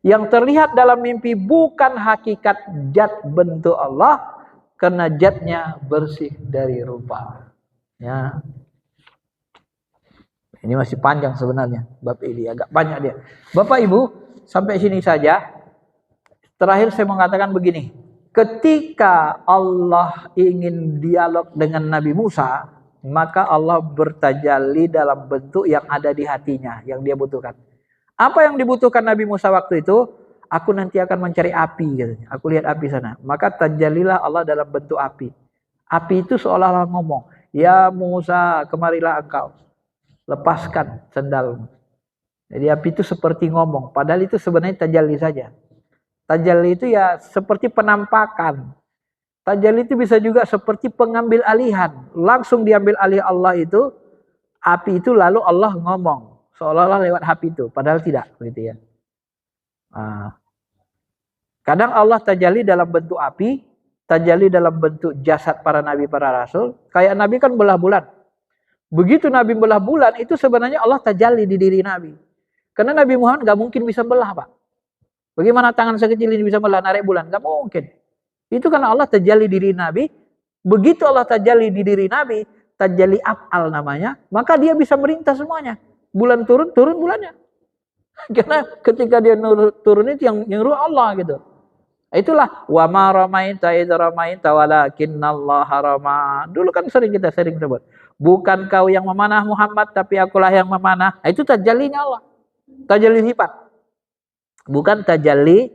S1: Yang terlihat dalam mimpi bukan hakikat zat bentuk Allah, karena zatnya bersih dari rupa. Ya. Ini masih panjang sebenarnya bab ini, agak banyak dia. Bapak Ibu, sampai sini saja. Terakhir saya mengatakan begini. Ketika Allah ingin dialog dengan Nabi Musa, maka Allah bertajalli dalam bentuk yang ada di hatinya, yang dia butuhkan. Apa yang dibutuhkan Nabi Musa waktu itu? Aku nanti akan mencari api, katanya. Aku lihat api sana. Maka tajallilah Allah dalam bentuk api. Api itu seolah-olah ngomong, ya Musa, kemarilah engkau. Lepaskan sendalmu. Jadi api itu seperti ngomong. Padahal itu sebenarnya tajalli saja. Tajalli itu ya seperti penampakan. Tajalli itu bisa juga seperti pengambil alihan. Langsung diambil alih Allah itu. Api itu lalu Allah ngomong. Seolah-olah lewat api itu. Padahal tidak. Begitu ya. Kadang Allah tajalli dalam bentuk api. Tajalli dalam bentuk jasad para nabi, para rasul. Kayak nabi kan belah bulan. Begitu nabi belah bulan. Itu sebenarnya Allah tajalli di diri nabi. Karena Nabi Muhammad gak mungkin bisa belah, Pak. Bagaimana tangan sekecil ini bisa belah narik bulan? Gak mungkin. Itu karena Allah tajalli diri Nabi. Begitu Allah tajalli di diri Nabi, tajalli af'al namanya, maka dia bisa merintah semuanya. Bulan turun, turun bulannya. Karena ketika dia turun itu yang nyuruh Allah gitu. Itulah wa ma ramaita idz ramaita walakinnallaha rama. Dulu kan kita sering sebut. Bukan kau yang memanah Muhammad, tapi akulah yang memanah. Itu tajallinya Allah. Tajalli sifat. Bukan tajalli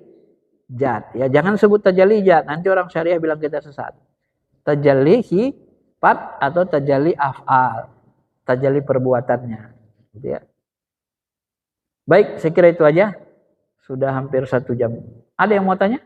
S1: zat. Ya, jangan sebut tajalli zat. Nanti orang syariah bilang kita sesat. Tajalli sifat atau tajalli af'al. Tajalli perbuatannya. Gitu ya. Baik, saya kira itu aja. Sudah hampir 1 jam. Ada yang mau tanya?